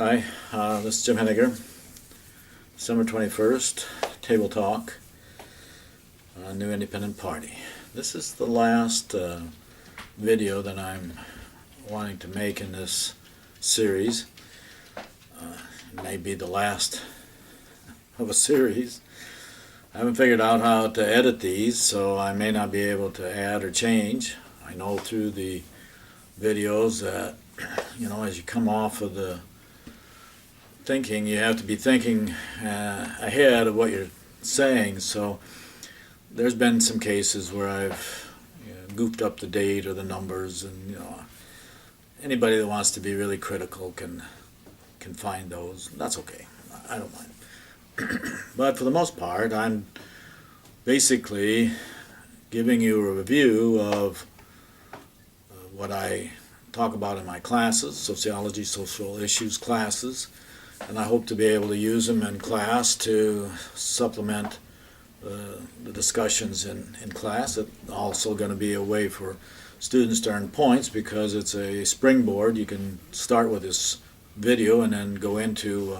Hi, this is Jim Hennager, December 21st, Table Talk, New Independent Party. This is the last video that I'm wanting to make in this series. It may be the last of a series. I haven't figured out how to edit these, so I may not be able to add or change. I know through the videos that, as you come off of the thinking, you have to be thinking ahead of what you're saying. So there's been some cases where I've goofed up the date or the numbers, and anybody that wants to be really critical can find those. That's okay. I don't mind. But for the most part, I'm basically giving you a review of what I talk about in my classes, sociology, social issues classes, and I hope to be able to use them in class to supplement the discussions in class. It's also going to be a way for students to earn points because it's a springboard. You can start with this video and then go into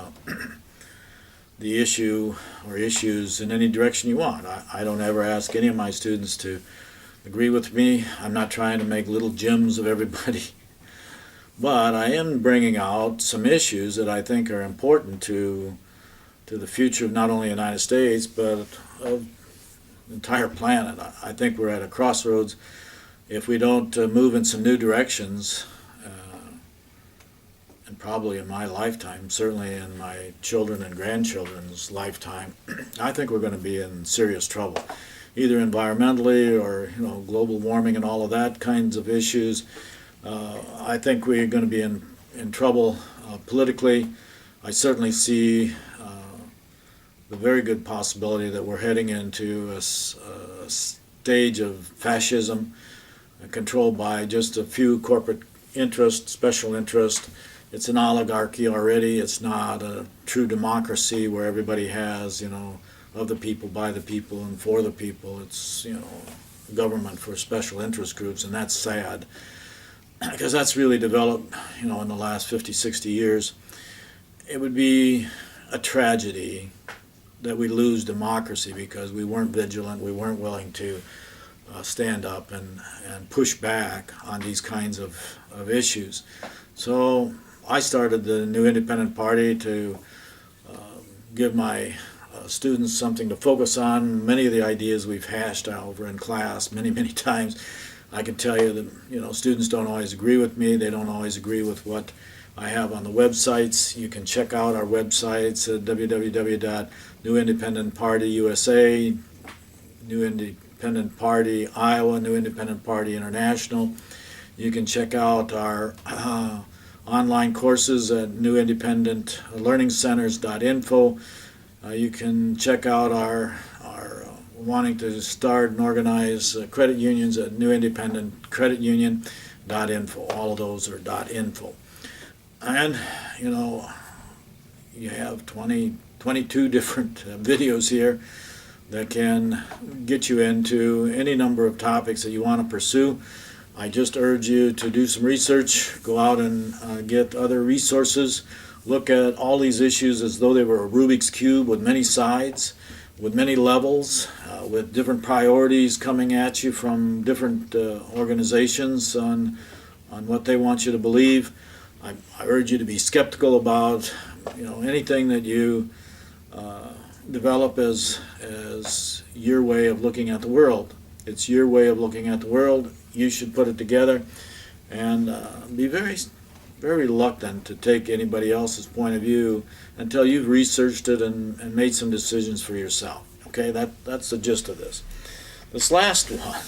the issue or issues in any direction you want. I don't ever ask any of my students to agree with me. I'm not trying to make little Jims of everybody. But I am bringing out some issues that I think are important to the future of not only the United States, but of the entire planet. I think we're at a crossroads. If we don't move in some new directions, and probably in my lifetime, certainly in my children and grandchildren's lifetime, I think we're going to be in serious trouble, either environmentally or global warming and all of that kinds of issues. I think we're going to be in trouble politically. I certainly see the very good possibility that we're heading into a stage of fascism controlled by just a few corporate interests, special interests. It's an oligarchy already. It's not a true democracy where everybody has, of the people, by the people, and for the people. It's, government for special interest groups, and that's sad. Because that's really developed, in the last 50, 60 years. It would be a tragedy that we lose democracy because we weren't vigilant, we weren't willing to stand up and push back on these kinds of issues. So I started the New Independent Party to give my students something to focus on. Many of the ideas we've hashed over in class many, many times. I can tell you that students don't always agree with me. They don't always agree with what I have on the websites. You can check out our websites at www.New Independent Party USA, New Independent Party Iowa, New Independent Party International. You can check out our online courses at newindependentlearningcenters.info. You can check out our wanting to start and organize credit unions at newindependentcreditunion.info. All of those are .info. And, you have 22 different videos here that can get you into any number of topics that you want to pursue. I just urge you to do some research, go out and get other resources, look at all these issues as though they were a Rubik's Cube with many sides, with many levels, with different priorities coming at you from different organizations on what they want you to believe. I urge you to be skeptical about anything that you develop as your way of looking at the world. It's your way of looking at the world. You should put it together and be very, very reluctant to take anybody else's point of view until you've researched it and made some decisions for yourself. Okay, that's the gist of this. This last one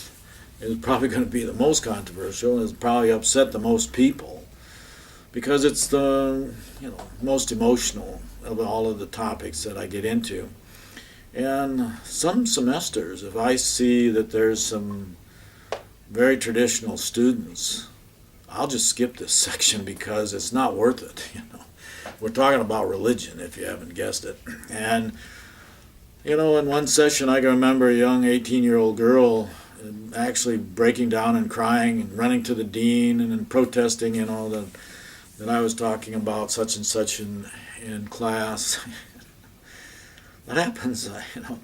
is probably going to be the most controversial. It's probably upset the most people because it's the most emotional of all of the topics that I get into. And some semesters, if I see that there's some very traditional students, I'll just skip this section because it's not worth it. We're talking about religion, if you haven't guessed it. And in one session I can remember a young 18-year-old girl actually breaking down and crying and running to the dean and protesting, the that I was talking about such and such in class. That happens, you know.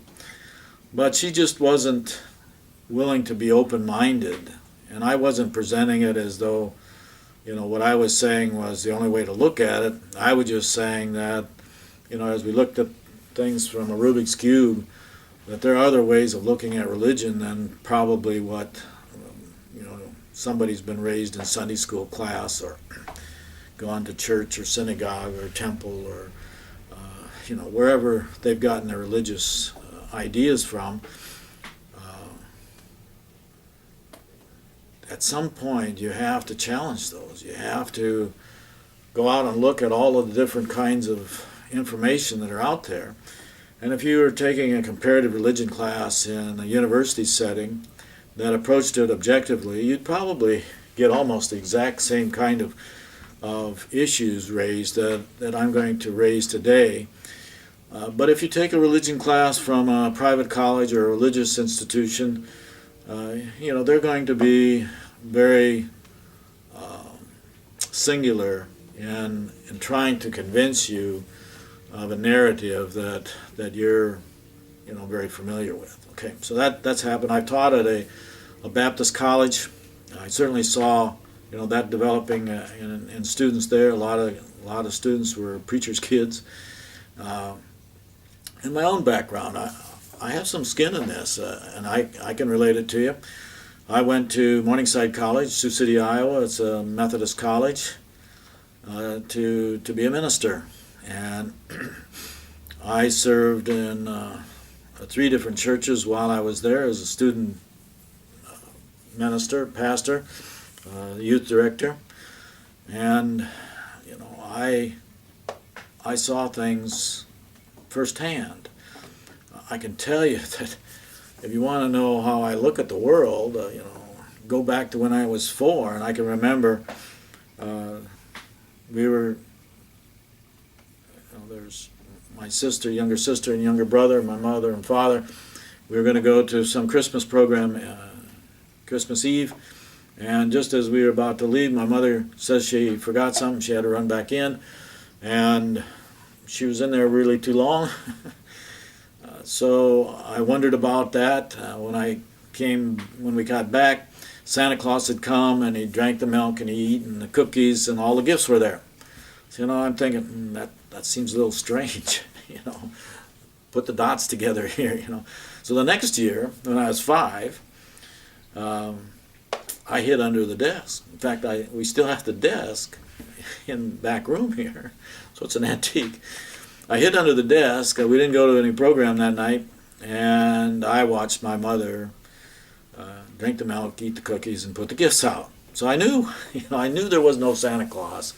But she just wasn't willing to be open-minded, and I wasn't presenting it as though, you know, what I was saying was the only way to look at it. I was just saying that, you know, as we looked at things from a Rubik's Cube, that there are other ways of looking at religion than probably what, you know, somebody's been raised in Sunday school class or gone to church or synagogue or temple or, you know, wherever they've gotten their religious ideas from. At some point you have to challenge those. You have to go out and look at all of the different kinds of information that are out there. And if you were taking a comparative religion class in a university setting that approached it objectively, you'd probably get almost the exact same kind of issues raised that I'm going to raise today. But if you take a religion class from a private college or a religious institution, you know, they're going to be very singular in trying to convince you of a narrative that you're, you know, very familiar with. Okay, so that's happened. I've taught at a Baptist college. I certainly saw, you know, that developing in students there. A lot of students were preachers' kids. In my own background, I have some skin in this, and I can relate it to you. I went to Morningside College, Sioux City, Iowa. It's a Methodist college, to be a minister. And I served in 3 different churches while I was there as a student minister, pastor, youth director. And, you know, I saw things firsthand. I can tell you that if you want to know how I look at the world, you know, go back to when I was 4, and I can remember we were, you know, there's my sister, younger sister, and younger brother, my mother and father. We were going to go to some Christmas program, Christmas Eve, and just as we were about to leave, my mother says she forgot something. She had to run back in, and she was in there really too long. So I wondered about that. When we got back, Santa Claus had come and he drank the milk and he eaten the cookies and all the gifts were there. So, you know, I'm thinking, that seems a little strange, you know, put the dots together here, you know. So the next year, when I was 5, I hid under the desk. In fact, we still have the desk in the back room here, so it's an antique. I hid under the desk. We didn't go to any program that night, and I watched my mother drink the milk, eat the cookies, and put the gifts out. So I knew, you know, I knew there was no Santa Claus,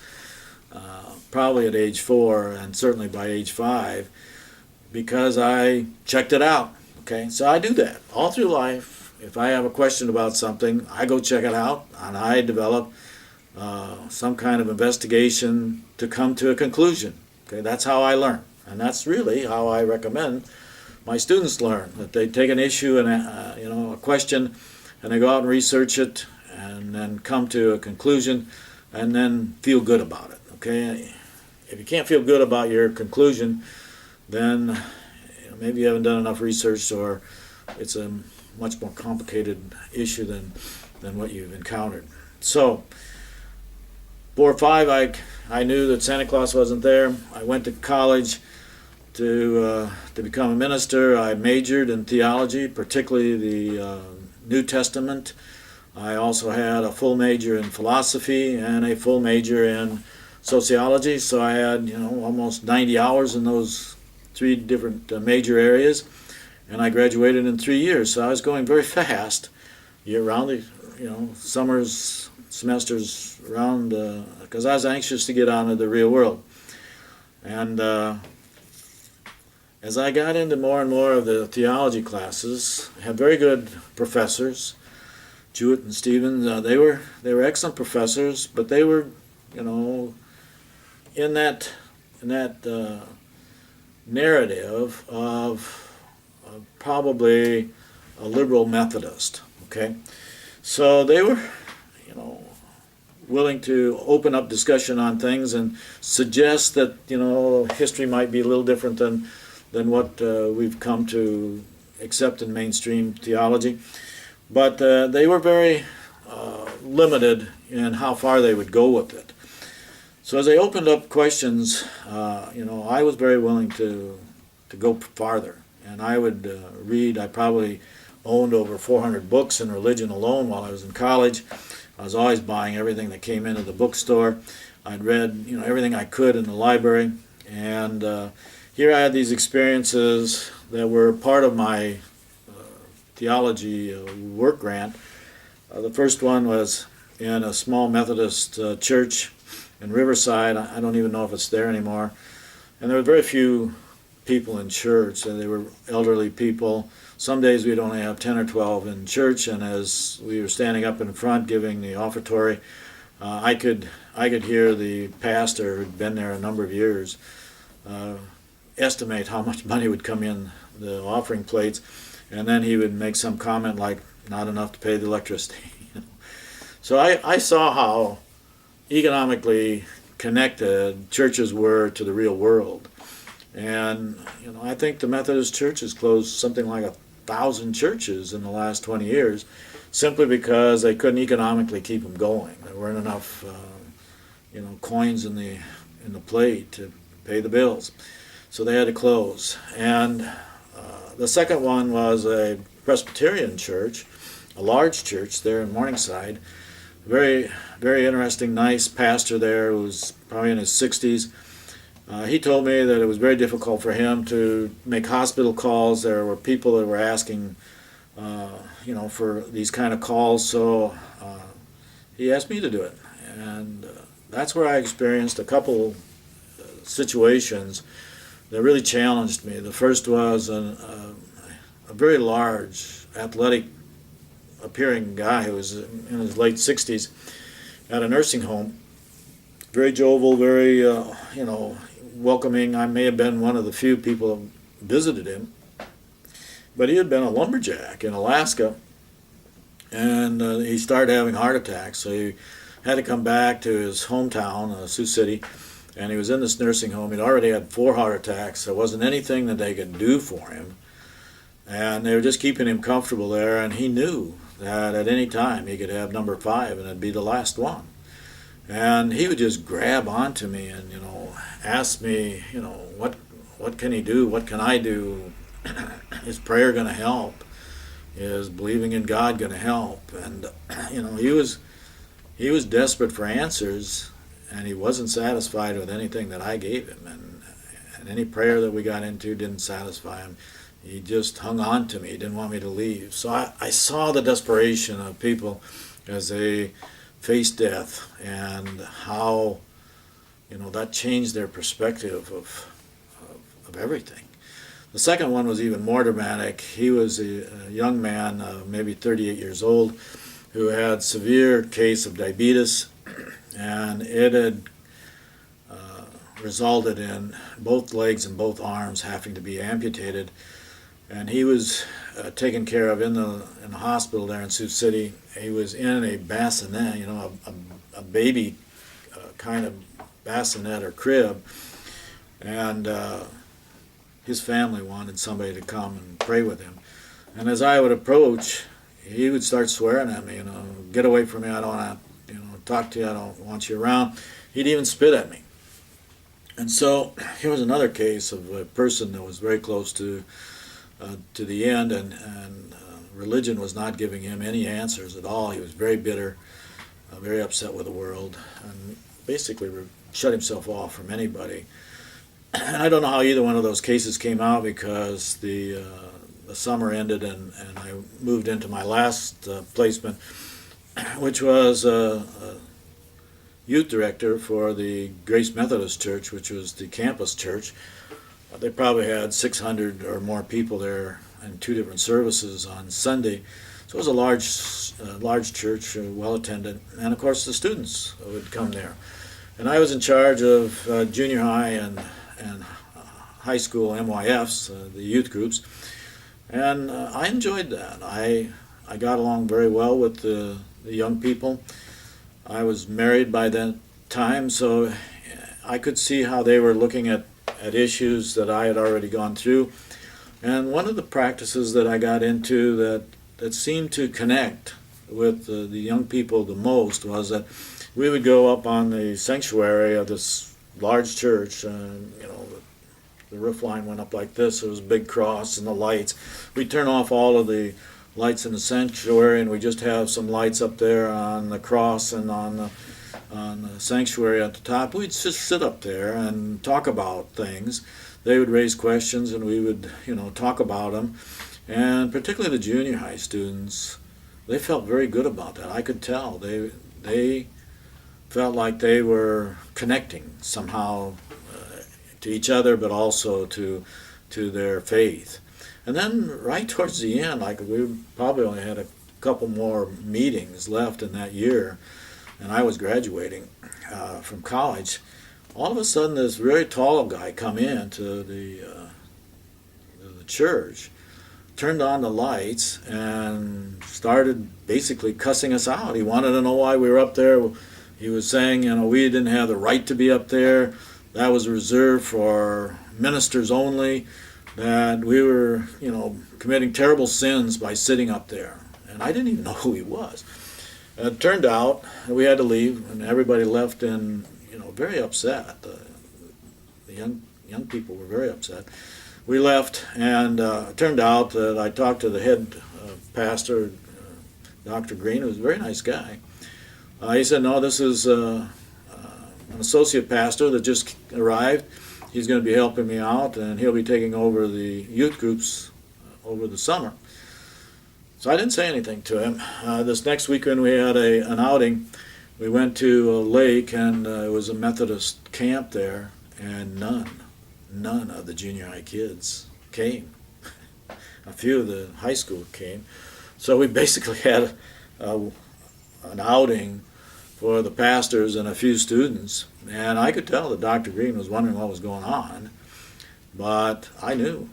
probably at age 4 and certainly by age 5, because I checked it out. Okay, so I do that all through life. If I have a question about something, I go check it out, and I develop some kind of investigation to come to a conclusion. Okay, that's how I learn, and that's really how I recommend my students learn. That they take an issue and you know, a question, and they go out and research it, and then come to a conclusion, and then feel good about it. Okay, if you can't feel good about your conclusion, then, you know, maybe you haven't done enough research, or it's a much more complicated issue than what you've encountered. So 4 or 5, I knew that Santa Claus wasn't there. I went to college to become a minister. I majored in theology, particularly the New Testament. I also had a full major in philosophy and a full major in sociology. So I had, you know, almost 90 hours in those 3 different major areas, and I graduated in 3 years. So I was going very fast, year-round, you know, summers, semesters around, because I was anxious to get on to the real world. And as I got into more and more of the theology classes, I had very good professors, Jewett and Stevens. They were excellent professors, but they were, you know, in that narrative of probably a liberal Methodist. Okay, so they were, you know, willing to open up discussion on things and suggest that, history might be a little different than what we've come to accept in mainstream theology. But they were very limited in how far they would go with it. So as they opened up questions, I was very willing to go farther. And I would read. I probably owned over 400 books in religion alone while I was in college. I was always buying everything that came into the bookstore. I'd read everything I could in the library. And here I had these experiences that were part of my theology work grant. The first one was in a small Methodist church in Riverside. I don't even know if it's there anymore. And there were very few people in church, and they were elderly people. Some days we'd only have 10 or 12 in church, and as we were standing up in front giving the offertory, I could hear the pastor, who'd been there a number of years, estimate how much money would come in the offering plates, and then he would make some comment like, not enough to pay the electricity. So I saw how economically connected churches were to the real world. And I think the Methodist Church has closed something like 1,000 churches in the last 20 years, simply because they couldn't economically keep them going. There weren't enough, coins in the plate to pay the bills, so they had to close. And the second one was a Presbyterian church, a large church there in Morningside. Very, very interesting, nice pastor there who was probably in his 60s. He told me that it was very difficult for him to make hospital calls. There were people that were asking, for these kind of calls, so he asked me to do it. And that's where I experienced a couple situations that really challenged me. The first was a very large, athletic-appearing guy who was in his late 60s at a nursing home. Very jovial, very, welcoming. I may have been one of the few people who visited him. But he had been a lumberjack in Alaska, and he started having heart attacks, so he had to come back to his hometown, Sioux City, and he was in this nursing home. He'd already had 4 heart attacks. There wasn't anything that they could do for him, and they were just keeping him comfortable there, and he knew that at any time he could have number 5, and it'd be the last one. And he would just grab onto me and, ask me, what can he do? What can I do? Is prayer going to help? Is believing in God going to help? And, he was desperate for answers, and he wasn't satisfied with anything that I gave him. And any prayer that we got into didn't satisfy him. He just hung on to me. He didn't want me to leave. So I saw the desperation of people as they faced death, and how that changed their perspective of everything. The second one was even more dramatic. He was a young man, maybe 38 years old, who had severe case of diabetes, and it had resulted in both legs and both arms having to be amputated. And he was taken care of in the hospital there in Sioux City. He was in a bassinet, a baby kind of bassinet or crib, and his family wanted somebody to come and pray with him. And as I would approach, he would start swearing at me, get away from me, I don't want to talk to you, I don't want you around. He'd even spit at me. And so here was another case of a person that was very close to the end, and religion was not giving him any answers at all. He was very bitter, very upset with the world, and basically shut himself off from anybody. And I don't know how either one of those cases came out, because the summer ended and I moved into my last placement, which was a youth director for the Grace Methodist Church, which was the campus church. They probably had 600 or more people there in 2 different services on Sunday. So it was a large church, well attended, and of course the students would come there. And I was in charge of junior high and high school MYFs, the youth groups, and I enjoyed that. I got along very well with the young people. I was married by that time, so I could see how they were looking at issues that I had already gone through. And one of the practices that I got into that seemed to connect with the young people the most was that we would go up on the sanctuary of this large church, the roof line went up like this. There was a big cross and the lights. We'd turn off all of the lights in the sanctuary, and we just have some lights up there on the cross and on the sanctuary at the top. We'd just sit up there and talk about things. They would raise questions, and we would, talk about them. And particularly the junior high students, they felt very good about that. I could tell they felt like they were connecting somehow to each other, but also to their faith. And then right towards the end, like we probably only had a couple more meetings left in that year, and I was graduating from college. All of a sudden, this very tall guy come in to the church, turned on the lights, and started basically cussing us out. He wanted to know why we were up there. He was saying, we didn't have the right to be up there. That was reserved for ministers only, that we were, committing terrible sins by sitting up there. And I didn't even know who he was. It turned out we had to leave, and everybody left in, very upset. The young people were very upset. We left, and it turned out that I talked to the head pastor, Dr. Green, who was a very nice guy. He said, no, this is an associate pastor that just arrived. He's going to be helping me out, and he'll be taking over the youth groups over the summer. So I didn't say anything to him. This next weekend we had an outing. We went to a lake, and it was a Methodist camp there, and none of the junior high kids came. A few of the high school came. So we basically had an outing for the pastors and a few students, and I could tell that Dr. Green was wondering what was going on, but I knew,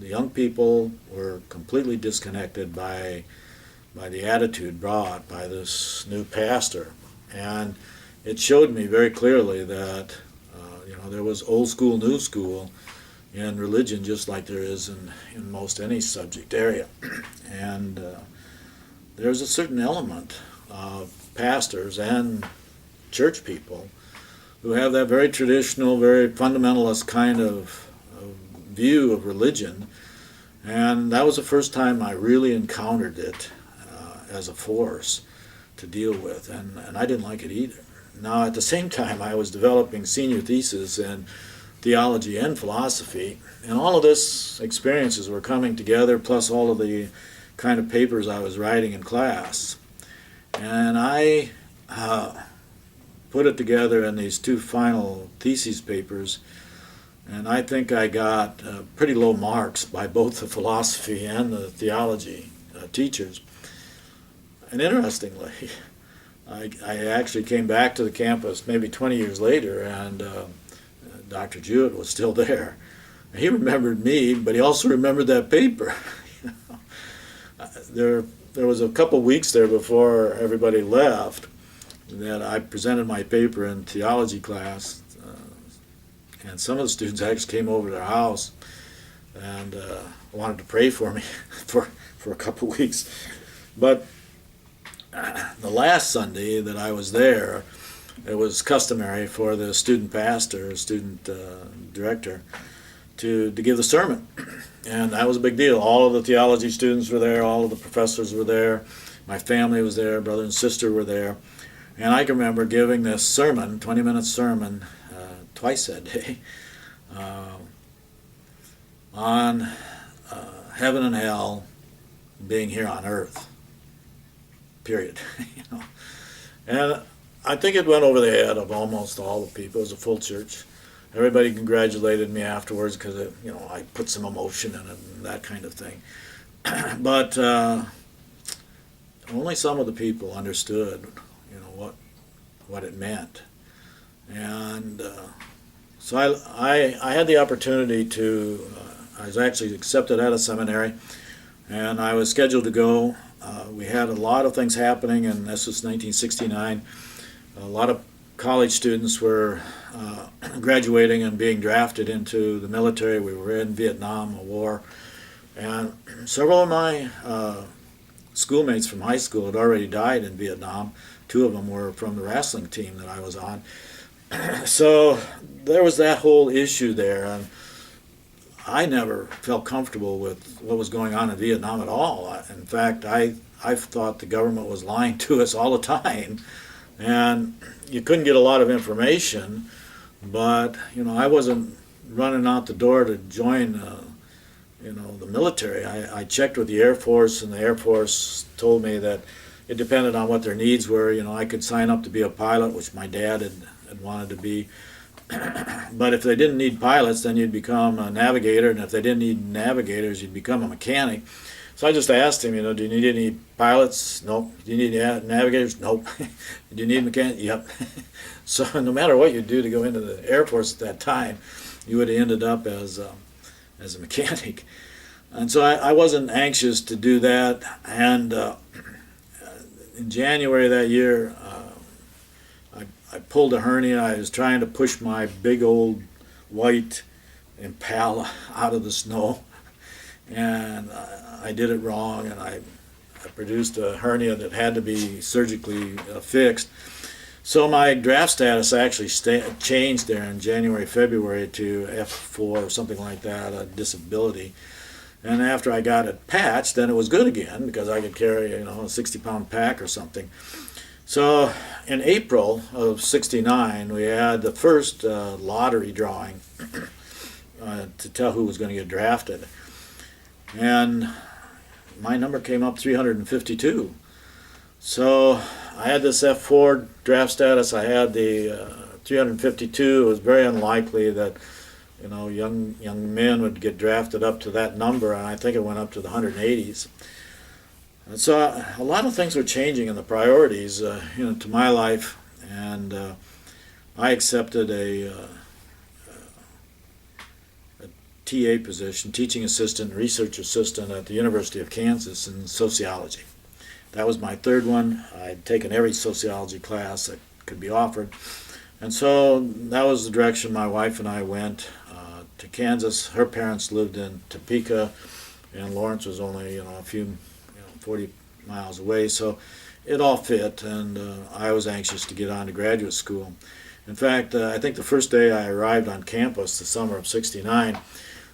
the young people were completely disconnected by the attitude brought by this new pastor, and it showed me very clearly that, there was old school, new school in religion, just like there is in most any subject area, and there's a certain element of pastors and church people who have that very traditional, very fundamentalist kind of view of religion, and that was the first time I really encountered it as a force to deal with, and I didn't like it either. Now, at the same time, I was developing senior thesis in theology and philosophy, and all of this experiences were coming together, plus all of the kind of papers I was writing in class. And I put it together in these two final thesis papers, and I think I got pretty low marks by both the philosophy and the theology teachers. And interestingly, I actually came back to the campus maybe 20 years later, and Dr. Jewett was still there. He remembered me, but he also remembered that paper. There was a couple weeks there before everybody left that I presented my paper in theology class, and some of the students actually came over to their house and wanted to pray for me for a couple weeks. But the last Sunday that I was there, it was customary for the student pastor, student director, to give the sermon. And that was a big deal. All of the theology students were there, all of the professors were there, my family was there, brother and sister were there. And I can remember giving this sermon, 20-minute sermon, twice that day, on heaven and hell being here on earth, period. And I think it went over the head of almost all the people. It was a full church. Everybody congratulated me afterwards because I put some emotion in it and that kind of thing. But only some of the people understood, what it meant. And so I had the opportunity to. I was actually accepted at a seminary, and I was scheduled to go. We had a lot of things happening, and this was 1969. A lot of college students were graduating and being drafted into the military. We were in Vietnam, a war, and several of my schoolmates from high school had already died in Vietnam. Two of them were from the wrestling team that I was on. So there was that whole issue there, and I never felt comfortable with what was going on in Vietnam at all. In fact, I thought the government was lying to us all the time, and you couldn't get a lot of information. But I wasn't running out the door to join the military. I checked with the Air Force, and the Air Force told me that it depended on what their needs were. I could sign up to be a pilot, which my dad had wanted to be. But if they didn't need pilots, then you'd become a navigator, and if they didn't need navigators, you'd become a mechanic. So I just asked him, do you need any pilots? Nope. Do you need navigators? Nope. Do you need mechanics? Yep. So no matter what you do to go into the Air Force at that time, you would have ended up as a mechanic. And so I wasn't anxious to do that. And in January of that year, I pulled a hernia. I was trying to push my big old white Impala out of the snow, and I did it wrong, and I produced a hernia that had to be surgically fixed. So my draft status actually changed there in January, February to F4 or something like that, a disability. And after I got it patched, then it was good again because I could carry a 60-pound pack or something. So in April of '69, we had the first lottery drawing to tell who was going to get drafted. And my number came up 352. So I had this F4 draft status. I had the 352. It was very unlikely that young men would get drafted up to that number, and I think it went up to the 180s. And so a lot of things were changing in the priorities, to my life, and I accepted a TA position, teaching assistant, research assistant at the University of Kansas in sociology. That was my third one. I'd taken every sociology class that could be offered, and so that was the direction my wife and I went to Kansas. Her parents lived in Topeka, and Lawrence was only a few 40 miles away, so it all fit, and I was anxious to get on to graduate school. In fact, I think the first day I arrived on campus, the summer of '69,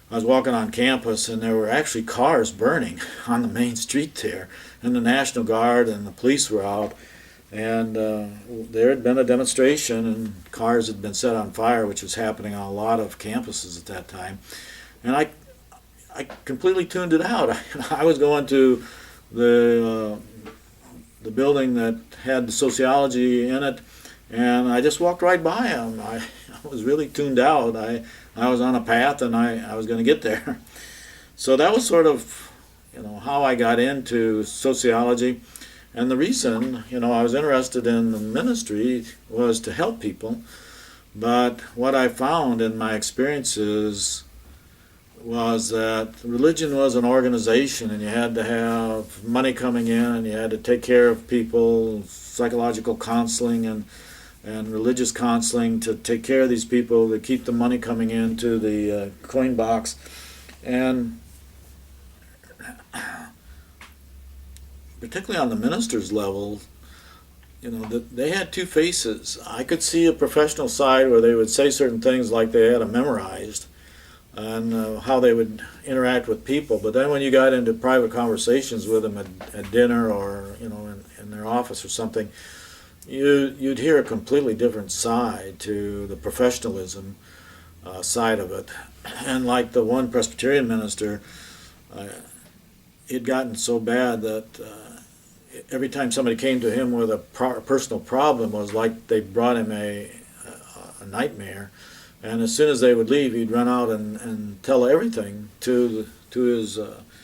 I was walking on campus, and there were actually cars burning on the main street there, and the National Guard and the police were out, and there had been a demonstration, and cars had been set on fire, which was happening on a lot of campuses at that time, and I completely tuned it out. I was going to the building that had the sociology in it, and I just walked right by them. I was really tuned out. I was on a path, and I was going to get there. So that was sort of how I got into sociology, and the reason I was interested in the ministry was to help people. But what I found in my experiences was that religion was an organization, and you had to have money coming in, and you had to take care of people, psychological counseling and religious counseling to take care of these people, to keep the money coming into the coin box. And particularly on the minister's level, they had two faces. I could see a professional side where they would say certain things like they had them memorized, and how they would interact with people. But then when you got into private conversations with them at dinner or in their office or something, you'd hear a completely different side to the professionalism side of it. And like the one Presbyterian minister, it had gotten so bad that every time somebody came to him with a personal problem, it was like they brought him a nightmare. And as soon as they would leave, he'd run out and tell everything to his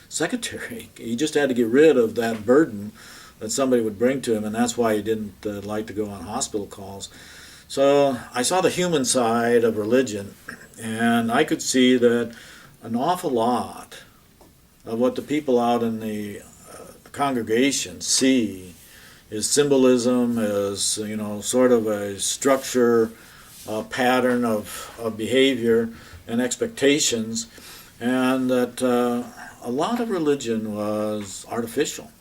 secretary. He just had to get rid of that burden that somebody would bring to him, and that's why he didn't like to go on hospital calls. So I saw the human side of religion, and I could see that an awful lot of what the people out in the congregation see is symbolism, is sort of a structure, a pattern of behavior and expectations, and that a lot of religion was artificial.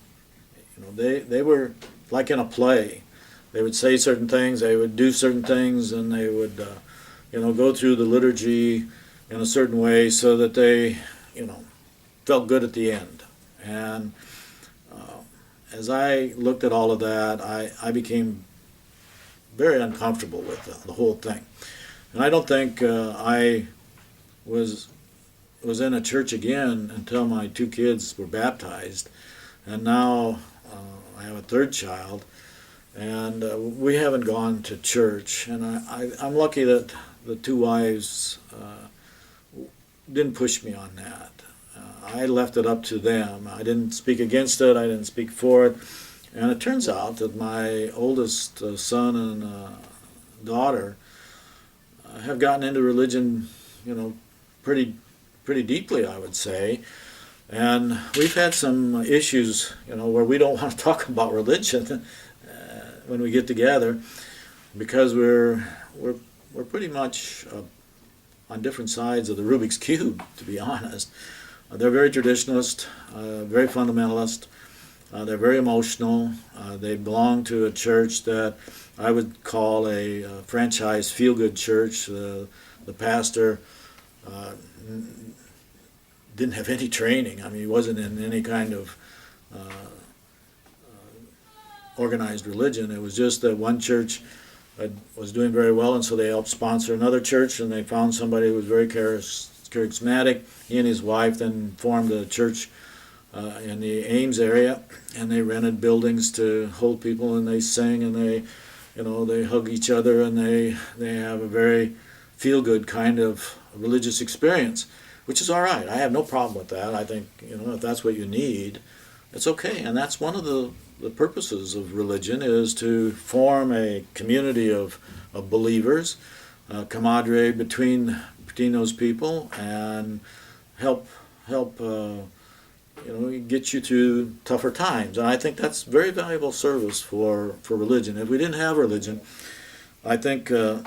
They were like in a play. They would say certain things, they would do certain things, and they would go through the liturgy in a certain way so that they felt good at the end. And as I looked at all of that, I became very uncomfortable with the whole thing. And I don't think I was in a church again until my two kids were baptized. And now I have a third child, and we haven't gone to church. And I'm lucky that the two wives didn't push me on that. I left it up to them. I didn't speak against it. I didn't speak for it. And it turns out that my oldest son and daughter have gotten into religion, pretty deeply, I would say. And we've had some issues, where we don't want to talk about religion when we get together, because we're pretty much on different sides of the Rubik's Cube, to be honest. They're very traditionalist, very fundamentalist. They're very emotional. They belong to a church that I would call a franchise feel-good church. The pastor didn't have any training. I mean, he wasn't in any kind of organized religion. It was just that one church was doing very well, and so they helped sponsor another church, and they found somebody who was very charismatic. He and his wife then formed a church in the Ames area, and they rented buildings to hold people, and they sing, and they hug each other, and they have a very feel-good kind of religious experience, which is all right. I have no problem with that. I think if that's what you need, it's okay. And that's one of the purposes of religion, is to form a community of believers, camaraderie between those people, and help get you through tougher times. And I think that's very valuable service for religion. If we didn't have religion, I think a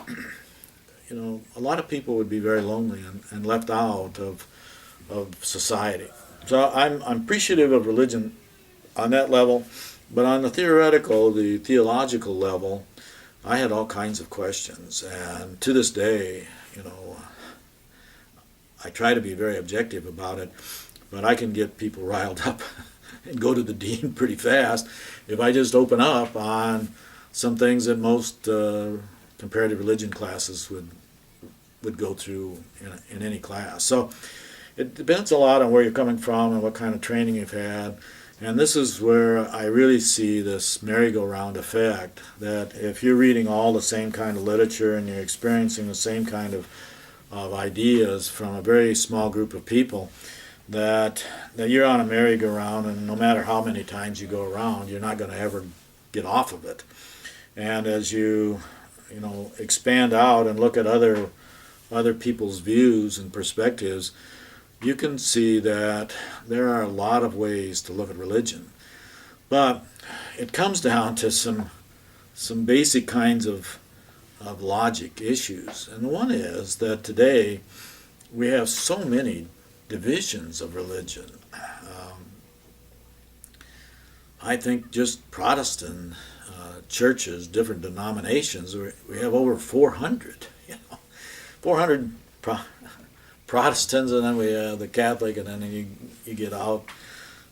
lot of people would be very lonely and left out of society. So I'm appreciative of religion on that level, but on the theological level, I had all kinds of questions, and to this day, I try to be very objective about it, but I can get people riled up and go to the dean pretty fast if I just open up on some things that most comparative religion classes would go through in any class. So it depends a lot on where you're coming from and what kind of training you've had. And this is where I really see this merry-go-round effect, that if you're reading all the same kind of literature and you're experiencing the same kind of ideas from a very small group of people, that you're on a merry-go-round, and no matter how many times you go around, you're not going to ever get off of it. And as you expand out and look at other people's views and perspectives, you can see that there are a lot of ways to look at religion. But it comes down to some basic kinds of logic issues. And one is that today we have so many divisions of religion. I think just Protestant churches, different denominations, we have over 400. 400 Protestants, and then we have the Catholic, and then you get out,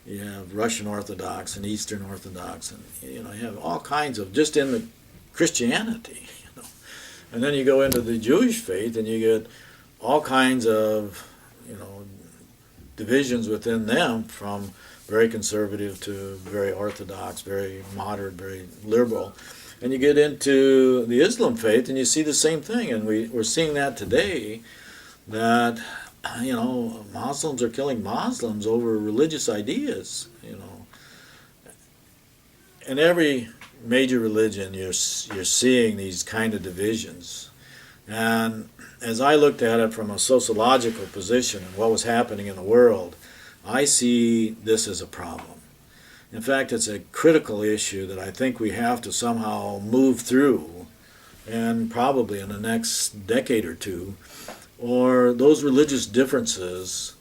you have Russian Orthodox and Eastern Orthodox, and you have all kinds of, just in the Christianity, and then you go into the Jewish faith, and you get all kinds of divisions within them, from very conservative to very orthodox, very moderate, very liberal. And you get into the Islam faith, and you see the same thing, and we're seeing that today, that Muslims are killing Muslims over religious ideas. In every major religion, you're seeing these kind of divisions. And as I looked at it from a sociological position and what was happening in the world, I see this as a problem. In fact, it's a critical issue that I think we have to somehow move through, and probably in the next decade or two, or those religious differences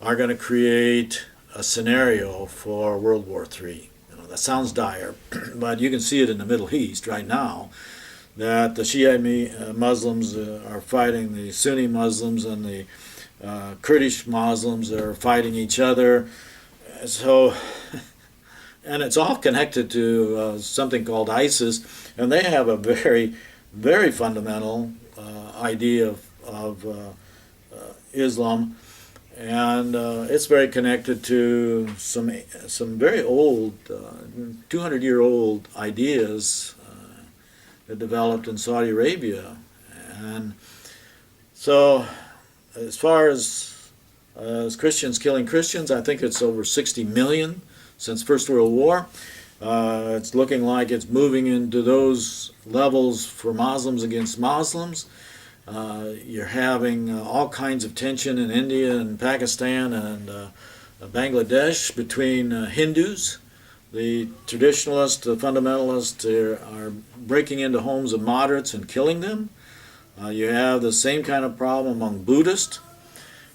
are going to create a scenario for World War III. That sounds dire, but you can see it in the Middle East right now, that the Shia Muslims are fighting the Sunni Muslims, and the Kurdish Muslims are fighting each other. So, and it's all connected to something called ISIS, and they have a very, very fundamental idea of Islam, and it's very connected to some very old, 200-year-old ideas that developed in Saudi Arabia. And so, as far as Christians killing Christians, I think it's over 60 million since First World War. It's looking like it's moving into those levels for Muslims against Muslims. You're having all kinds of tension in India and Pakistan and Bangladesh between Hindus. The traditionalists, the fundamentalists are breaking into homes of moderates and killing them. You have the same kind of problem among Buddhists.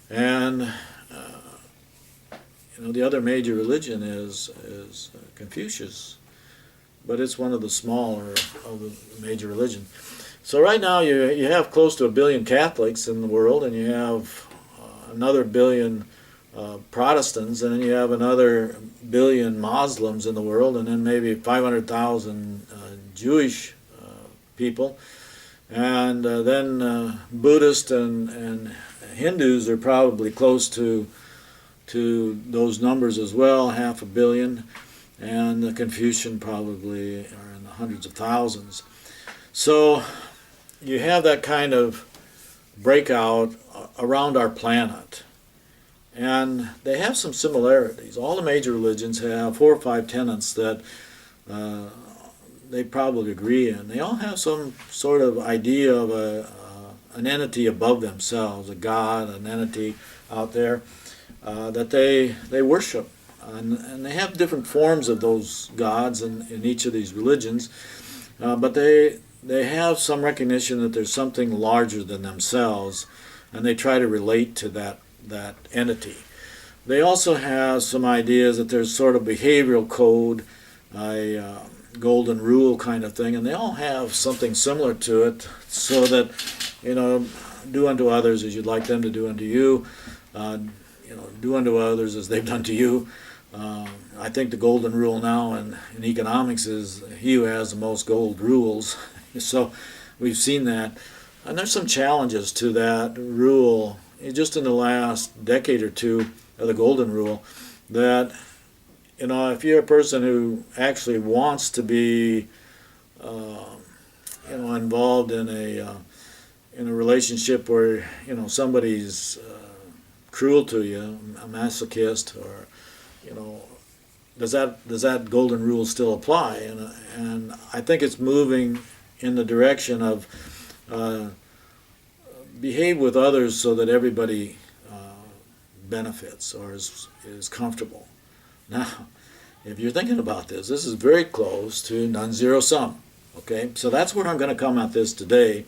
And the other major religion is Confucius, but it's one of the smaller of the major religions. So right now you have close to 1 billion Catholics in the world, and you have another 1 billion Protestants, and then you have another 1 billion Muslims in the world, and then maybe 500,000 Jewish people, and then Buddhists and Hindus are probably close to those numbers as well, 500 million, and the Confucian probably are in the hundreds of thousands. So you have that kind of breakout around our planet, and they have some similarities. All the major religions have 4 or 5 tenets that they probably agree in. They all have some sort of idea of an entity above themselves, a God, an entity out there that they worship. And they have different forms of those gods in each of these religions, but they have some recognition that there's something larger than themselves, and they try to relate to that entity. They also have some ideas that there's sort of behavioral code, a golden rule kind of thing, and they all have something similar to it, so that, do unto others as you'd like them to do unto you, do unto others as they've done to you. I think the golden rule now in economics is he who has the most gold rules. So we've seen that. And there's some challenges to that rule just in the last decade or two of the golden rule, that if you're a person who actually wants to be involved in a relationship where somebody's cruel to you, a masochist, or does that golden rule still apply? And I think it's moving in the direction of behave with others so that everybody benefits or is comfortable. Now, if you're thinking about this is very close to non-zero sum. Okay, so that's where I'm going to come at this today.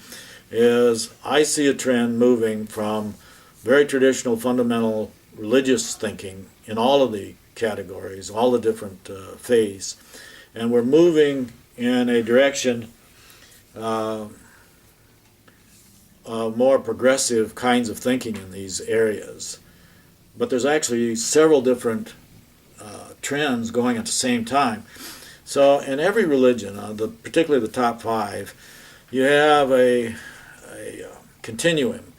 Is I see a trend moving from very traditional, fundamental religious thinking in all of the categories, all the different faiths, and we're moving in a direction of more progressive kinds of thinking in these areas. But there's actually several different trends going at the same time. So in every religion, particularly the top 5, you have a continuum.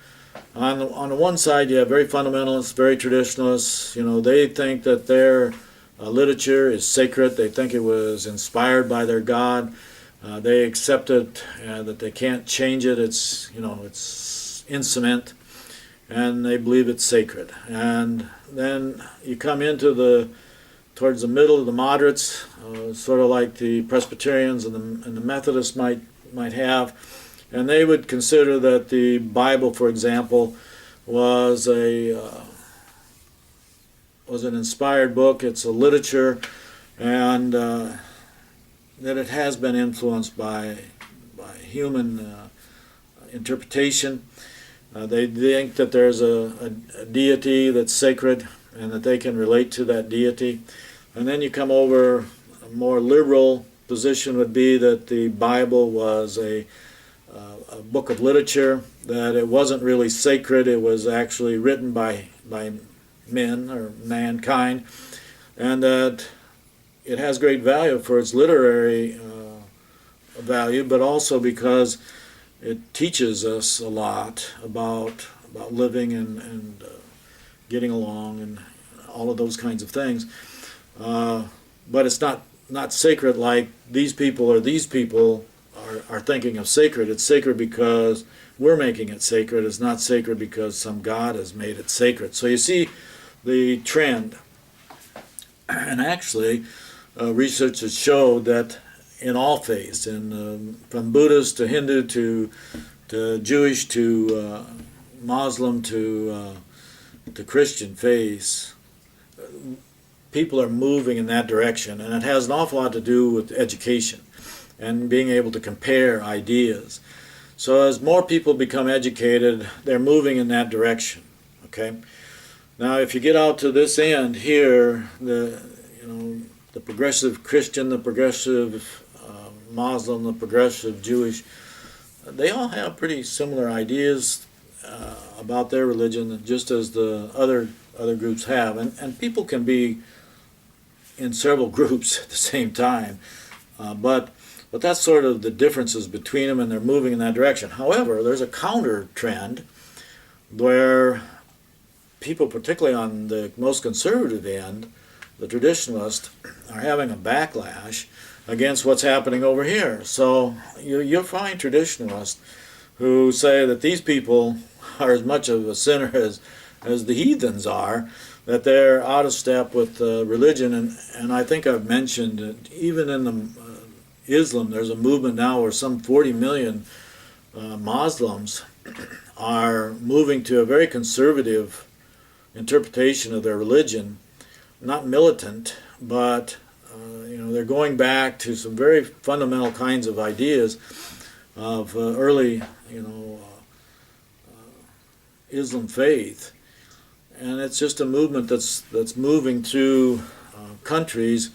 On the one side, you have very fundamentalists, very traditionalists. They think that their literature is sacred. They think it was inspired by their God. They accept it, that they can't change it. It's in cement, and they believe it's sacred. And then you come into towards the middle of the moderates, sort of like the Presbyterians and the Methodists might have. And they would consider that the Bible, for example, was an inspired book. It's a literature, and that it has been influenced by human interpretation. They think that there's a deity that's sacred and that they can relate to that deity. And then you come over, a more liberal position would be that the Bible was a book of literature, that it wasn't really sacred, it was actually written by men or mankind, and that it has great value for its literary value, but also because it teaches us a lot about living and getting along and all of those kinds of things. But it's not sacred like these people are thinking of sacred. It's sacred because we're making it sacred. It's not sacred because some God has made it sacred. So you see the trend. And actually, research has showed that in all faiths, from Buddhist to Hindu to Jewish to Muslim to Christian faiths, people are moving in that direction, and it has an awful lot to do with education and being able to compare ideas. So as more people become educated, they're moving in that direction. Okay. Now, if you get out to this end here, the progressive Christian, the progressive Muslim, the progressive Jewish, they all have pretty similar ideas about their religion, just as the other groups have. And people can be in several groups at the same time, but that's sort of the differences between them, and they're moving in that direction. However, there's a counter trend where people, particularly on the most conservative end, the traditionalists, are having a backlash against what's happening over here. So you'll find traditionalists who say that these people are as much of a sinner as the heathens are, that they're out of step with religion. And I think I've mentioned that even in the Islam, there's a movement now where some 40 million Muslims are moving to a very conservative interpretation of their religion, not militant, but they're going back to some very fundamental kinds of ideas of early Islam faith, and it's just a movement that's moving through countries,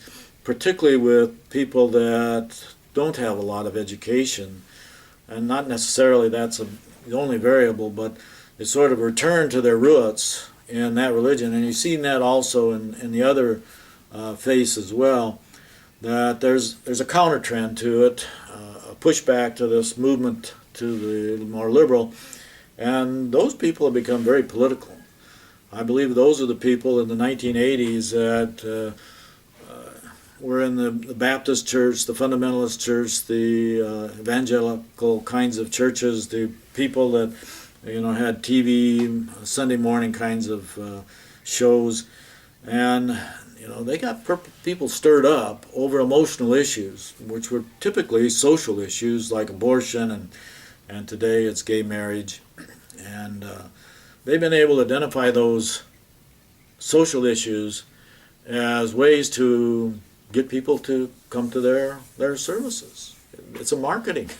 particularly with people that don't have a lot of education, and not necessarily that's the only variable, but it's sort of return to their roots in that religion. And you've seen that also in the other faiths as well, that there's a counter trend to it, a pushback to this movement to the more liberal, and those people have become very political. I believe those are the people in the 1980s that were in the Baptist church, the fundamentalist church, the evangelical kinds of churches, the people that had TV, Sunday morning kinds of shows, and they got people stirred up over emotional issues, which were typically social issues like abortion, and today it's gay marriage, and they've been able to identify those social issues as ways to get people to come to their services. It's a marketing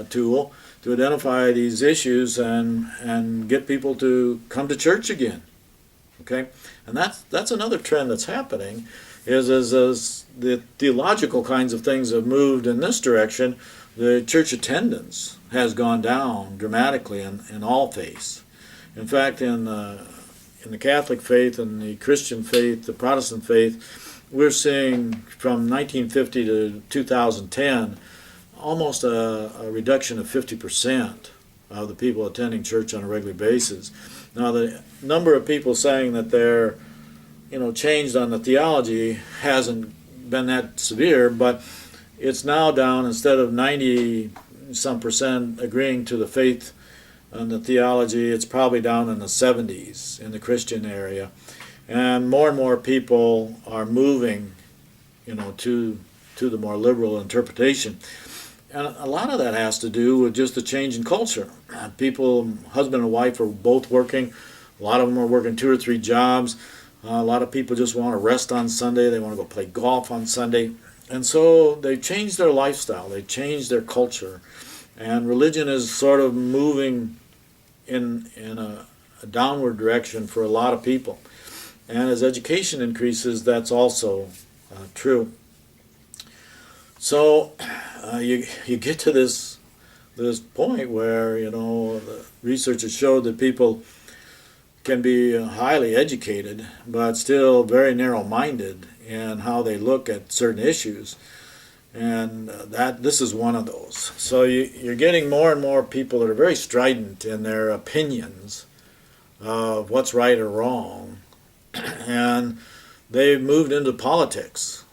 tool to identify these issues and get people to come to church again. Okay, and that's another trend that's happening, is as the theological kinds of things have moved in this direction, the church attendance has gone down dramatically in all faiths. In fact, in the Catholic faith and the Christian faith, the Protestant faith, we're seeing from 1950 to 2010 almost a reduction of 50% of the people attending church on a regular basis. Now, the number of people saying that they're changed on the theology hasn't been that severe, but it's now down, instead of 90-some% agreeing to the faith and the theology, it's probably down in the 70s in the Christian area. And more people are moving, to the more liberal interpretation. And a lot of that has to do with just the change in culture. People, husband and wife, are both working. A lot of them are working 2 or 3 jobs. A lot of people just want to rest on Sunday. They want to go play golf on Sunday. And so they changed their lifestyle. They changed their culture. And religion is sort of moving in a downward direction for a lot of people. And as education increases, that's also true. So you get to this point where, the research has showed that people can be highly educated, but still very narrow-minded in how they look at certain issues. And this is one of those. So you're getting more and more people that are very strident in their opinions of what's right or wrong. And they've moved into politics.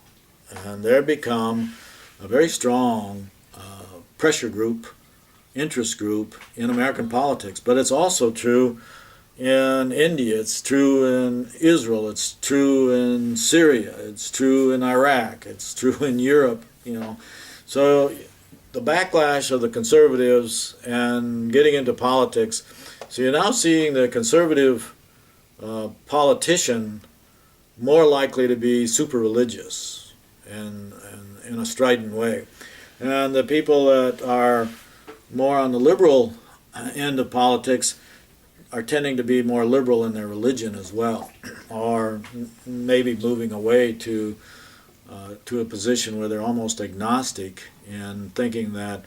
And they've become a very strong pressure group, interest group in American politics. But it's also true in India, it's true in Israel, it's true in Syria, it's true in Iraq, it's true in Europe, So the backlash of the conservatives and getting into politics, so you're now seeing the conservative politician more likely to be super religious and in a strident way. And the people that are more on the liberal end of politics are tending to be more liberal in their religion as well, or maybe moving away to a position where they're almost agnostic and thinking that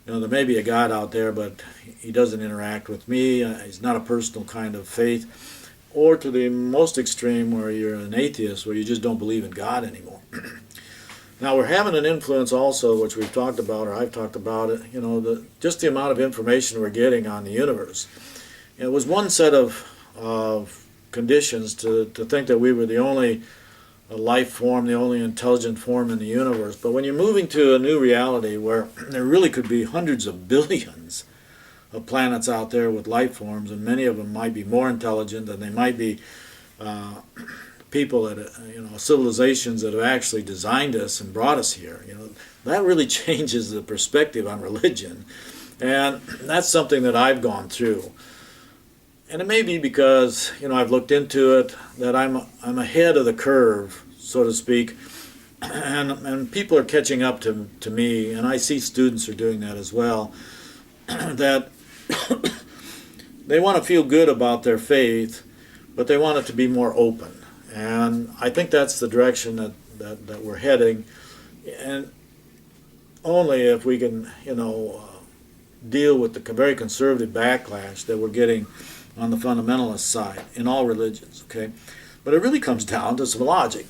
there may be a God out there, but he doesn't interact with me. He's not a personal kind of faith. Or to the most extreme where you're an atheist, where you just don't believe in God anymore. Now we're having an influence also, which we've talked about, or I've talked about it, just the amount of information we're getting on the universe. It was one set of conditions to think that we were the only life form, the only intelligent form in the universe. But when you're moving to a new reality where there really could be hundreds of billions of planets out there with life forms, and many of them might be more intelligent, and they might be people that, civilizations that have actually designed us and brought us here, that really changes the perspective on religion. And that's something that I've gone through. And it may be because, I've looked into it, that I'm ahead of the curve, so to speak, and people are catching up to me, and I see students are doing that as well, that they want to feel good about their faith, but they want it to be more open. And I think that's the direction that we're heading, and only if we can, deal with the very conservative backlash that we're getting on the fundamentalist side in all religions, okay? But it really comes down to some logic.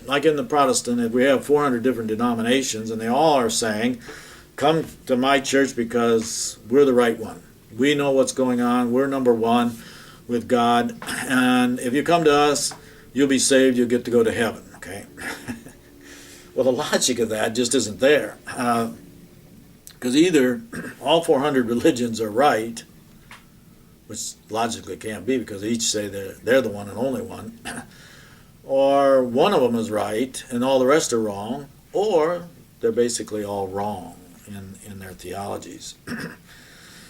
Like in the Protestant, if we have 400 different denominations, and they all are saying, come to my church because we're the right one. We know what's going on. We're number one with God. And if you come to us, you'll be saved. You'll get to go to heaven, okay? Well, the logic of that just isn't there. Because either all 400 religions are right, which logically can't be because they each say they're the one and only one, or one of them is right and all the rest are wrong, or they're basically all wrong in their theologies.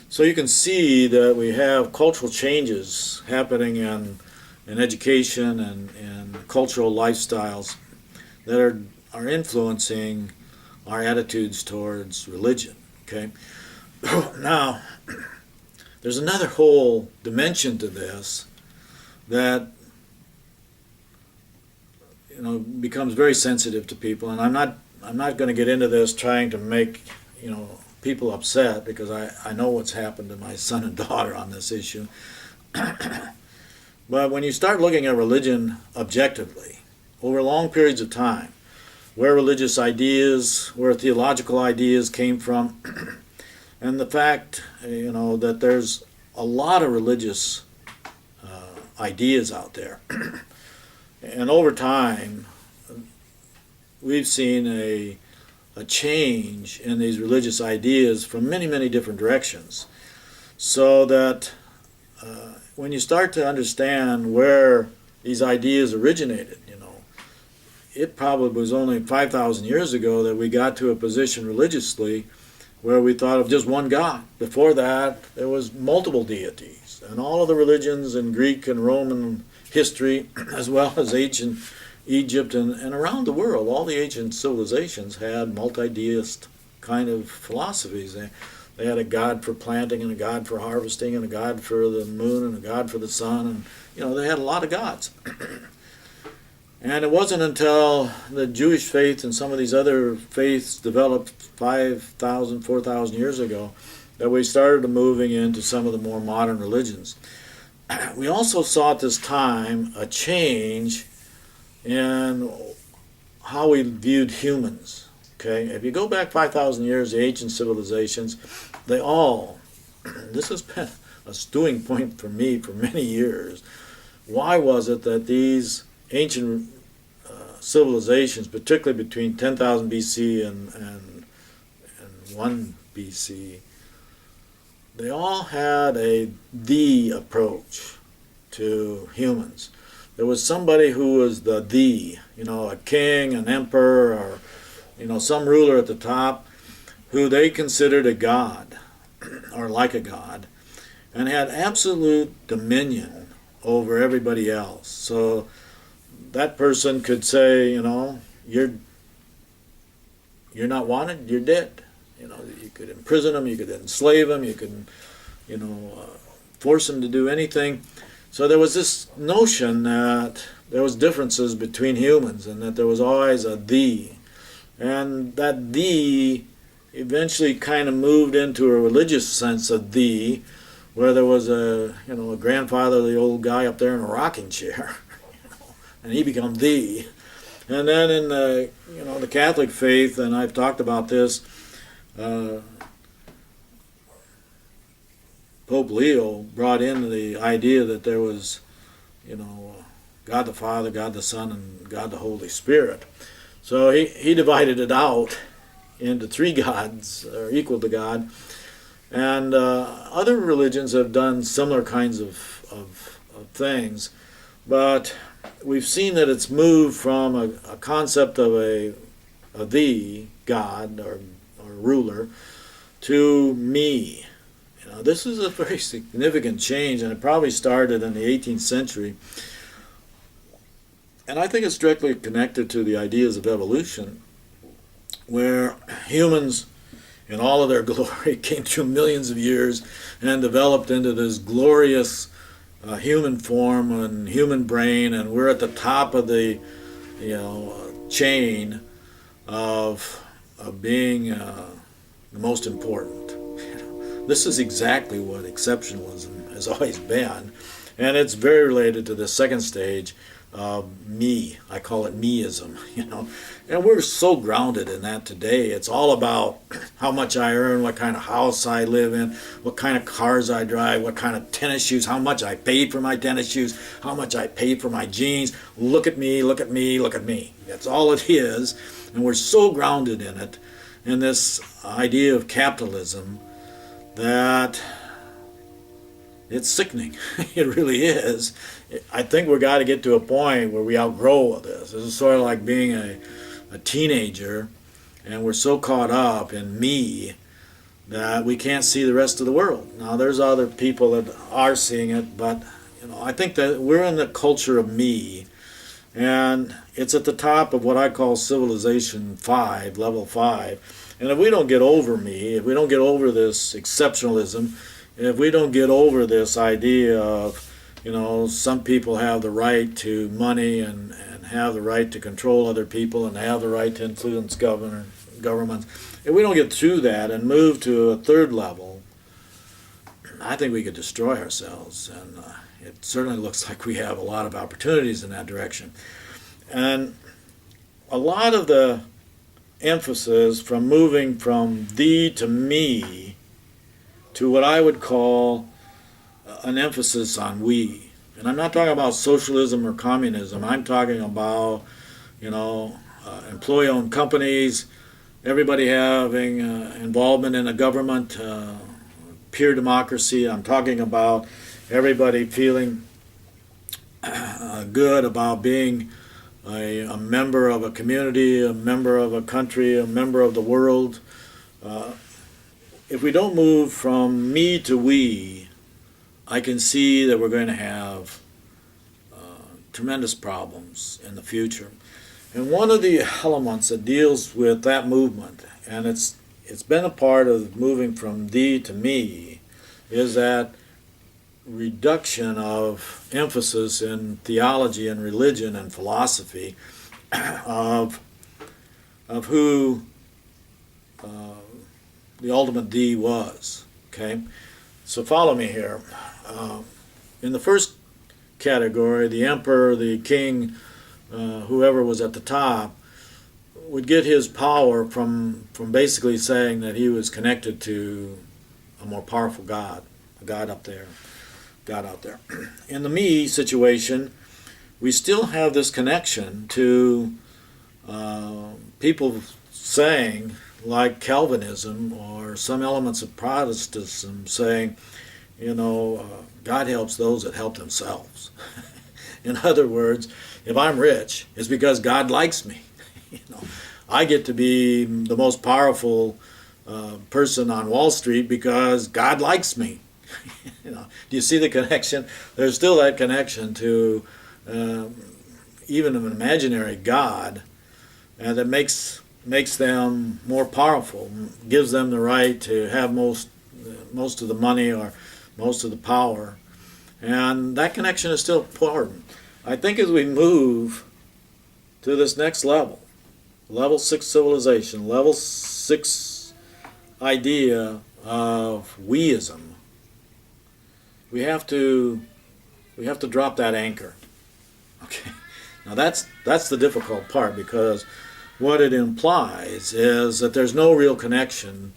So you can see that we have cultural changes happening in education and cultural lifestyles that are influencing our attitudes towards religion. Okay. Now, there's another whole dimension to this that becomes very sensitive to people, and I'm not going to get into this trying to make people upset, because I know what's happened to my son and daughter on this issue. But when you start looking at religion objectively over long periods of time, where religious ideas, where theological ideas came from, and the fact, that there's a lot of religious ideas out there. And over time, we've seen a change in these religious ideas from many, many different directions. So that when you start to understand where these ideas originated, it probably was only 5,000 years ago that we got to a position religiously where we thought of just one God. Before that, there was multiple deities. And all of the religions in Greek and Roman history, as well as ancient Egypt and around the world. All the ancient civilizations had multi-deist kind of philosophies. They had a god for planting and a god for harvesting and a god for the moon and a god for the sun, and they had a lot of gods. And it wasn't until the Jewish faith and some of these other faiths developed 5,000, 4,000 years ago that we started moving into some of the more modern religions. We also saw at this time a change in how we viewed humans. Okay, if you go back 5,000 years, the ancient civilizations, they all, this has been a stewing point for me for many years. Why was it that these ancient civilizations, particularly between 10,000 BC and 1 BC, they all had a "the" approach to humans. There was somebody who was the, a king, an emperor, or some ruler at the top who they considered a god, or like a god, and had absolute dominion over everybody else. So that person could say, you're not wanted, you're dead. You could imprison them, you could enslave them, you could, force them to do anything. So there was this notion that there was differences between humans and that there was always a "the." And that "the" eventually kind of moved into a religious sense of "the," where there was a grandfather, the old guy up there in a rocking chair, and he became "the." And then in the Catholic faith, and I've talked about this, Pope Leo brought in the idea that there was, God the Father, God the Son, and God the Holy Spirit. So he divided it out into 3 gods, or equal to God. And other religions have done similar kinds of things, but we've seen that it's moved from a concept of a "the" God or ruler to "me." This is a very significant change, and it probably started in the 18th century. And I think it's directly connected to the ideas of evolution, where humans, in all of their glory, came through millions of years and developed into this glorious human form and human brain, and we're at the top of the chain of being the most important. This is exactly what exceptionalism has always been, and it's very related to the second stage of me. I call it meism, and we're so grounded in that today. It's all about how much I earn, what kind of house I live in, what kind of cars I drive, what kind of tennis shoes, how much I paid for my tennis shoes, how much I paid for my jeans. Look at me, look at me, look at me. That's all it is, and we're so grounded in it, in this idea of capitalism, that it's sickening. It really is. I think we've got to get to a point where we outgrow this. This is sort of like being a teenager, and we're so caught up in me that we can't see the rest of the world. Now, there's other people that are seeing it, but I think that we're in the culture of me, and it's at the top of what I call civilization 5, level 5. And if we don't get over me, if we don't get over this exceptionalism, if we don't get over this idea of, some people have the right to money and have the right to control other people and have the right to influence governments, if we don't get through that and move to a 3rd level, I think we could destroy ourselves. And it certainly looks like we have a lot of opportunities in that direction. And a lot of the emphasis from moving from "thee" to "me" to what I would call an emphasis on "we." And I'm not talking about socialism or communism. I'm talking about, employee-owned companies, everybody having involvement in a government, peer democracy. I'm talking about everybody feeling good about being a member of a community, a member of a country, a member of the world. If we don't move from "me" to "we," I can see that we're going to have tremendous problems in the future. And one of the elements that deals with that movement, and it's been a part of moving from thee to me, is that reduction of emphasis in theology and religion and philosophy of who the ultimate thee was. Okay, so follow me here. In the first category, the emperor, the king, whoever was at the top, would get his power from basically saying that he was connected to a more powerful God, a God up there, God out there. In the me situation, we still have this connection to people saying, like Calvinism or some elements of Protestantism, saying, God helps those that help themselves. In other words, if I'm rich, it's because God likes me. I get to be the most powerful person on Wall Street because God likes me. Do you see the connection? There's still that connection to even an imaginary God, and that makes them more powerful, gives them the right to have most of the money or most of the power, and that connection is still important. I think as we move to this next level, level 6 civilization, level 6 idea of weism, we have to drop that anchor. Okay. Now that's the difficult part, because what it implies is that there's no real connection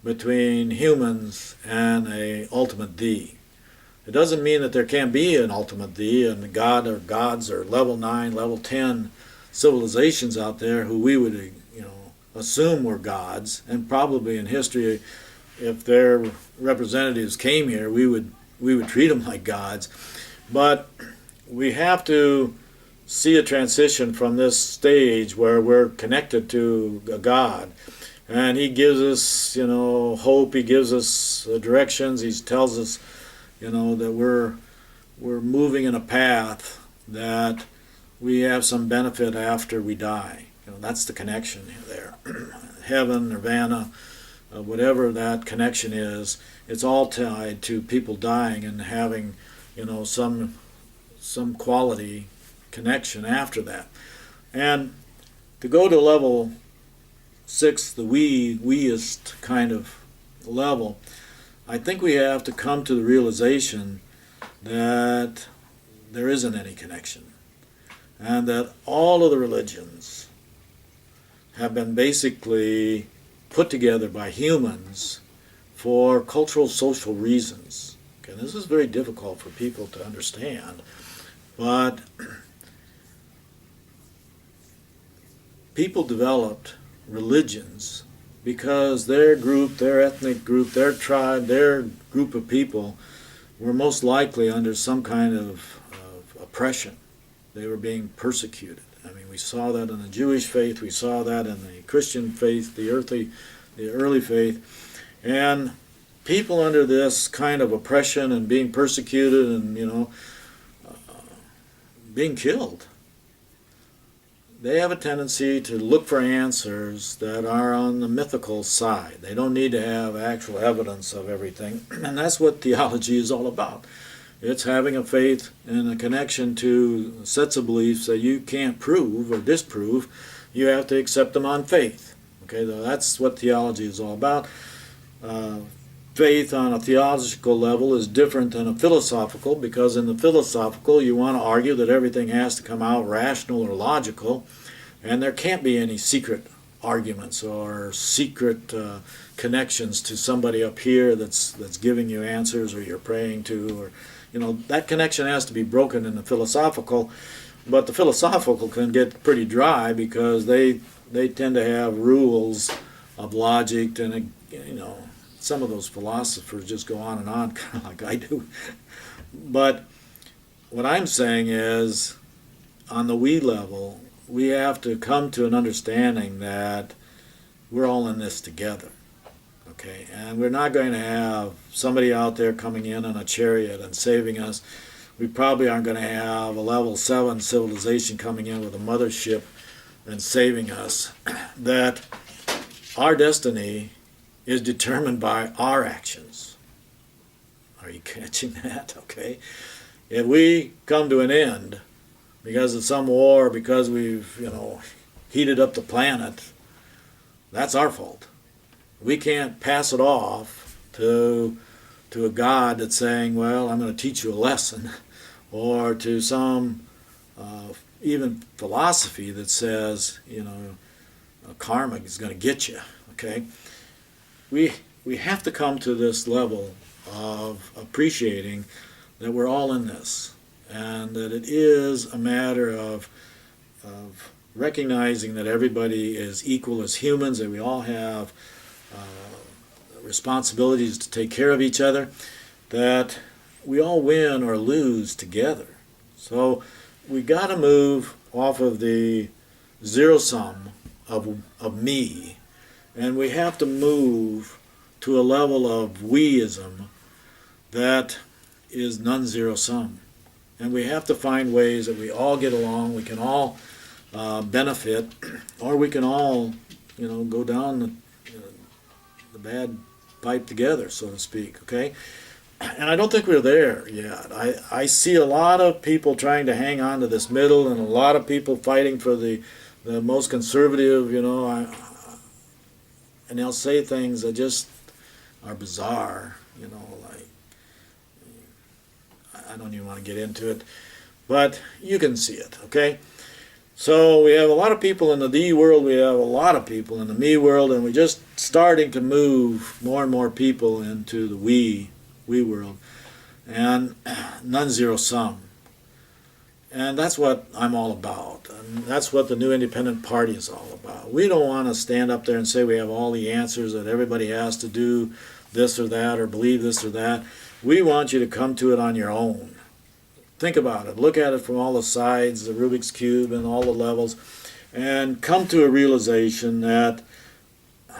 between humans and a ultimate thee. It doesn't mean that there can't be an ultimate thee and God or gods or level 9, level 10 civilizations out there who we would assume were gods, and probably in history, if their representatives came here, we would treat them like gods. But we have to see a transition from this stage where we're connected to a God, and he gives us hope, he gives us directions, he tells us that we're moving in a path that we have some benefit after we die. That's the connection there. Heaven, nirvana, whatever that connection is, it's all tied to people dying and having some quality connection after that. And to go to level 6, the weist kind of level, I think we have to come to the realization that there isn't any connection, and that all of the religions have been basically put together by humans for cultural, social reasons. Okay, this is very difficult for people to understand, but people developed religions because their group, their ethnic group, their tribe, their group of people were most likely under some kind of oppression. They were being persecuted. I mean, we saw that in the Jewish faith, we saw that in the Christian faith, the early faith, and people under this kind of oppression and being persecuted and being killed, they have a tendency to look for answers that are on the mythical side. They don't need to have actual evidence of everything, and that's what theology is all about. It's having a faith and a connection to sets of beliefs that you can't prove or disprove. You have to accept them on faith. Okay, that's what theology is all about. Faith on a theological level is different than a philosophical, because in the philosophical you want to argue that everything has to come out rational or logical, and there can't be any secret arguments or secret connections to somebody up here that's giving you answers, or you're praying to, or that connection has to be broken in the philosophical. But the philosophical can get pretty dry because they tend to have rules of logic, and some of those philosophers just go on and on, kind of like I do. But what I'm saying is, on the we level, we have to come to an understanding that we're all in this together. Okay, and we're not going to have somebody out there coming in on a chariot and saving us. we probably aren't going to have a level 7 civilization coming in with a mothership and saving us. That our destiny is determined by our actions. Are you catching that? Okay. If we come to an end because of some war, because we've, heated up the planet, that's our fault. We can't pass it off to a God that's saying, well, I'm going to teach you a lesson, or to some even philosophy that says, karma is going to get you. Okay, we have to come to this level of appreciating that we're all in this, and that it is a matter of recognizing that everybody is equal as humans, that we all have responsibilities to take care of each other, that we all win or lose together. So we got to move off of the zero sum of me, and we have to move to a level of weism that is non-zero sum. And we have to find ways that we all get along, we can all benefit, or we can all, go down the bad pipe together, so to speak, okay? And I don't think we're there yet. I see a lot of people trying to hang on to this middle, and a lot of people fighting for the most conservative, and they'll say things that just are bizarre, like, I don't even want to get into it, but you can see it, okay? So we have a lot of people in the thee world, we have a lot of people in the me world, and we're just starting to move more and more people into the we world, and non-zero sum. And that's what I'm all about, and that's what the New Independent Party is all about. We don't want to stand up there and say we have all the answers, that everybody has to do this or that or believe this or that. We want you to come to it on your own. Think about it. Look at it from all the sides, the Rubik's Cube and all the levels, and come to a realization that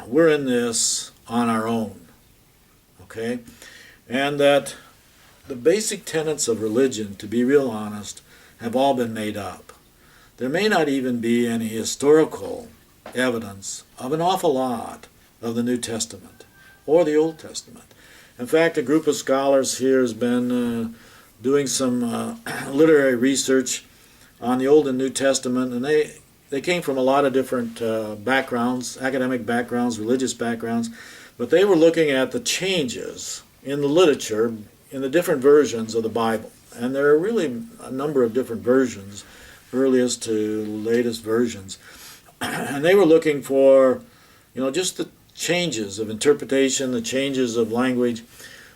we're in this on our own, okay? And that the basic tenets of religion, to be real honest, have all been made up. There may not even be any historical evidence of an awful lot of the New Testament or the Old Testament. In fact, a group of scholars here has been doing some literary research on the Old and New Testament, and they came from a lot of different backgrounds, academic backgrounds, religious backgrounds, but they were looking at the changes in the literature in the different versions of the Bible. And there are really a number of different versions, earliest to latest versions. And they were looking for, just the changes of interpretation, the changes of language,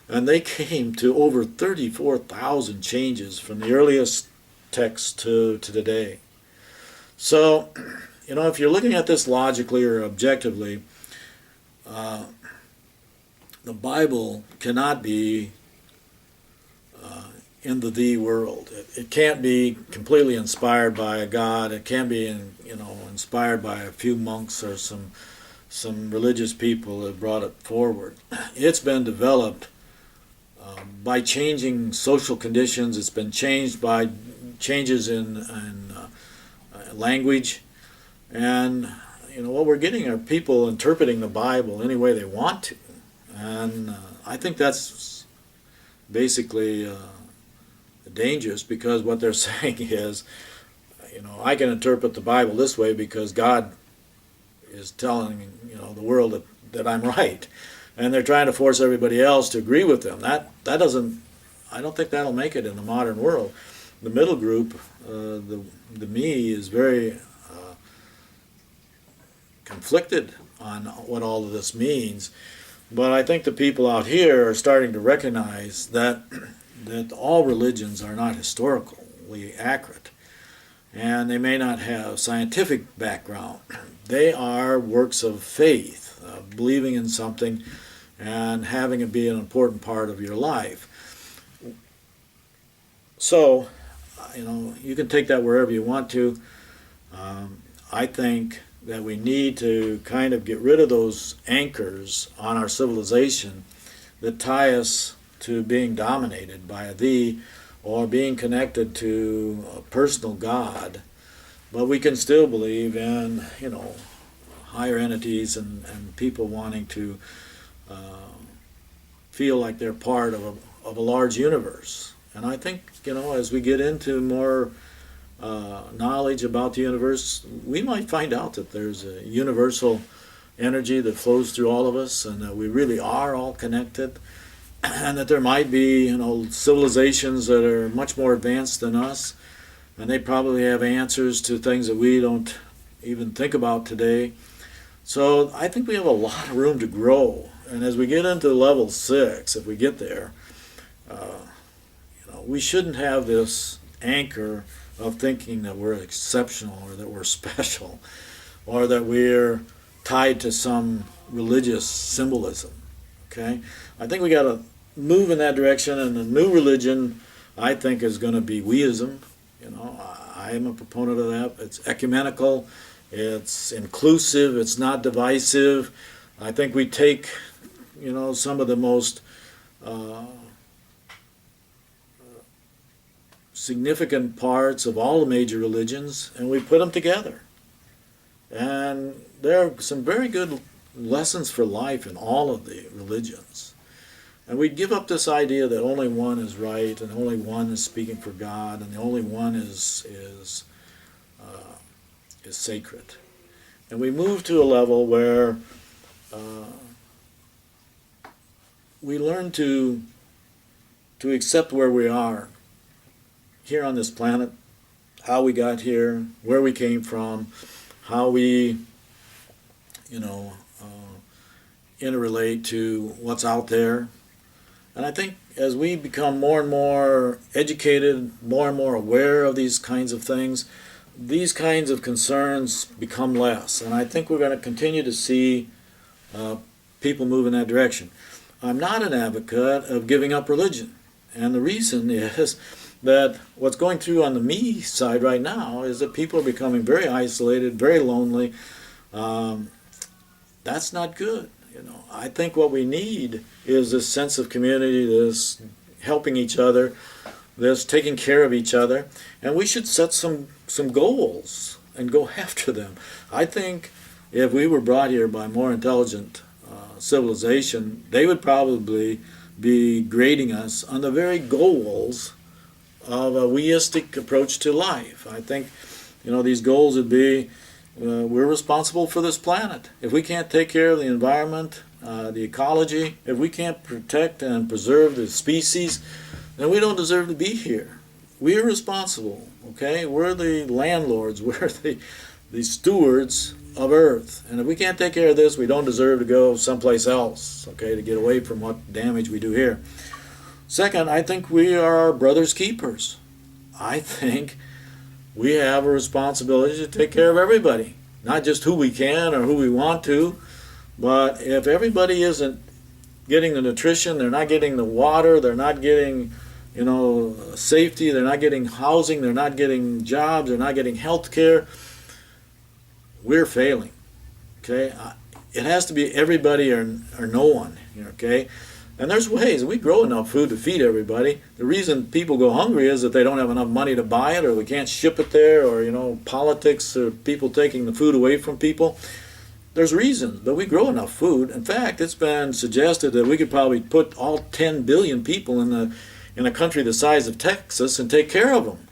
and they came to over 34,000 changes from the earliest text to today. So, if you're looking at this logically or objectively, the Bible cannot be in the thee world. It can't be completely inspired by a God. It can't be, inspired by a few monks or some religious people that brought it forward. It's been developed by changing social conditions. It's been changed by changes in language, and what we're getting are people interpreting the Bible any way they want to, and I think that's basically dangerous, because what they're saying is, I can interpret the Bible this way because God is telling the world that I'm right, and they're trying to force everybody else to agree with them. That doesn't. I don't think that'll make it in the modern world. The middle group, the me, is very conflicted on what all of this means. But I think the people out here are starting to recognize that all religions are not historically accurate, and they may not have scientific background. They are works of faith, believing in something and having it be an important part of your life. So, you can take that wherever you want to. I think that we need to kind of get rid of those anchors on our civilization that tie us to being dominated by a thee or being connected to a personal God, but we can still believe in, higher entities and people wanting to feel like they're part of a large universe. And I think, as we get into more knowledge about the universe, we might find out that there's a universal energy that flows through all of us, and that we really are all connected, and that there might be, civilizations that are much more advanced than us, and they probably have answers to things that we don't even think about today. So I think we have a lot of room to grow. And as we get into level 6, if we get there, we shouldn't have this anchor of thinking that we're exceptional or that we're special or that we're tied to some religious symbolism. Okay? I think we got to move in that direction, and the new religion, I think, is going to be Weisn. I am a proponent of that. It's ecumenical, it's inclusive, it's not divisive. I think we take, some of the most significant parts of all the major religions, and we put them together. And there are some very good lessons for life in all of the religions. And we give up this idea that only one is right, and only one is speaking for God, and the only one is sacred. And we move to a level where we learn to accept where we are here on this planet, how we got here, where we came from, how we, interrelate to what's out there. And I think as we become more and more educated, more and more aware of these kinds of things, these kinds of concerns become less. And I think we're going to continue to see people move in that direction. I'm not an advocate of giving up religion. And the reason is that what's going through on the me side right now is that people are becoming very isolated, very lonely. That's not good. I think what we need is this sense of community, this helping each other, this taking care of each other, and we should set some goals and go after them. I think if we were brought here by more intelligent civilization, they would probably be grading us on the very goals of a weistic approach to life. I think, these goals would be, we're responsible for this planet. If we can't take care of the environment, the ecology, if we can't protect and preserve the species, then we don't deserve to be here. We're responsible, okay? We're the landlords. We're the stewards of Earth. And if we can't take care of this, we don't deserve to go someplace else, okay, to get away from what damage we do here. Second, I think we are our brother's keepers. I think we have a responsibility to take care of everybody, not just who we can or who we want to, but if everybody isn't getting the nutrition, they're not getting the water, they're not getting, safety, they're not getting housing, they're not getting jobs, they're not getting health care, we're failing, okay? It has to be everybody or no one, okay? And there's ways. We grow enough food to feed everybody. The reason people go hungry is that they don't have enough money to buy it, or we can't ship it there, or, politics, or people taking the food away from people. There's reasons, but we grow enough food. In fact, it's been suggested that we could probably put all 10 billion people in a country the size of Texas and take care of them.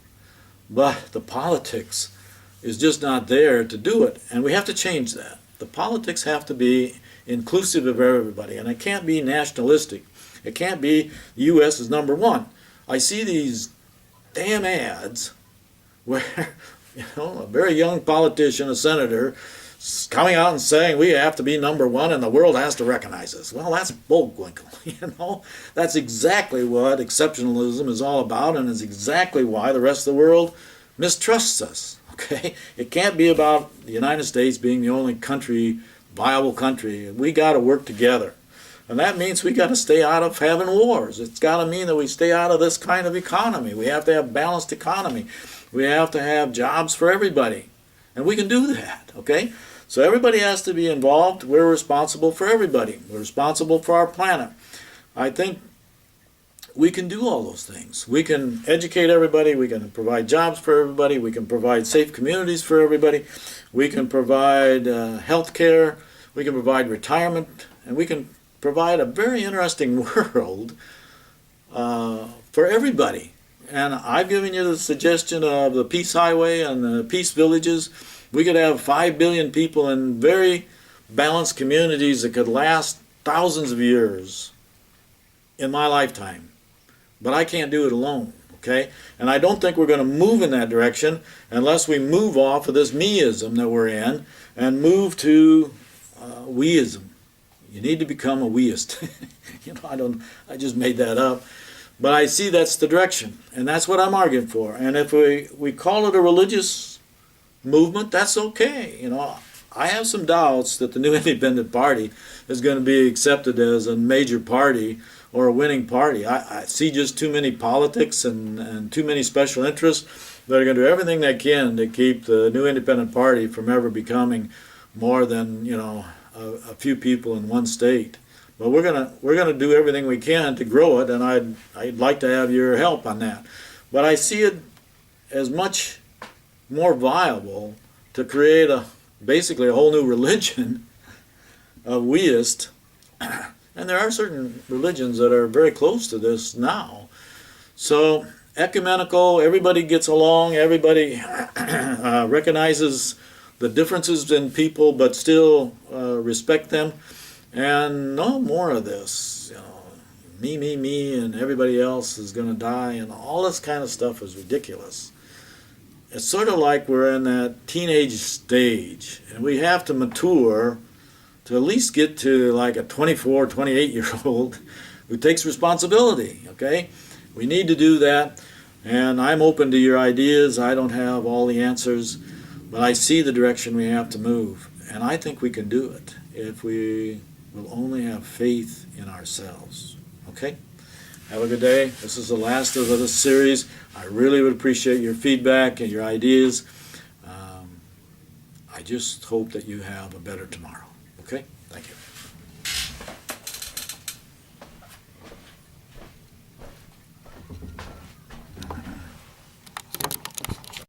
But the politics is just not there to do it, and we have to change that. The politics have to be inclusive of everybody, and it can't be nationalistic. It can't be the U.S. is number one. I see these damn ads where, a very young politician, a senator, coming out and saying we have to be number one and the world has to recognize us. Well, that's bullwinkle, That's exactly what exceptionalism is all about, and is exactly why the rest of the world mistrusts us, okay? It can't be about the United States being the only viable country. We got to work together. And that means we got to stay out of having wars. It's got to mean that we stay out of this kind of economy. We have to have balanced economy. We have to have jobs for everybody. And we can do that, okay? So everybody has to be involved. We're responsible for everybody. We're responsible for our planet. I think we can do all those things. We can educate everybody, we can provide jobs for everybody, we can provide safe communities for everybody, we can provide health care, we can provide retirement, and we can provide a very interesting world for everybody. And I've given you the suggestion of the Peace Highway and the Peace Villages. We could have 5 billion people in very balanced communities that could last thousands of years in my lifetime. But I can't do it alone, okay? And I don't think we're going to move in that direction unless we move off of this meism that we're in and move to weism. You need to become a weist. I just made that up. But I see that's the direction, and that's what I'm arguing for. And if we call it a religious movement, that's okay. I have some doubts that the new independent party is going to be accepted as a major party or a winning party. I see just too many politics and too many special interests that are going to do everything they can to keep the new independent party from ever becoming more than a few people in one state. But we're gonna do everything we can to grow it, and I'd like to have your help on that. But I see it as much more viable to create basically a whole new religion of weist. And there are certain religions that are very close to this now. So ecumenical, everybody gets along, everybody recognizes the differences in people, but still respect them. And no more of this, me, and everybody else is going to die, and all this kind of stuff is ridiculous. It's sort of like we're in that teenage stage, and we have to mature to at least get to like a 24, 28-year-old who takes responsibility, okay? We need to do that, and I'm open to your ideas. I don't have all the answers, but I see the direction we have to move, and I think we can do it if we will only have faith in ourselves, okay? Have a good day. This is the last of this series. I really would appreciate your feedback and your ideas. I just hope that you have a better tomorrow. Okay? Thank you.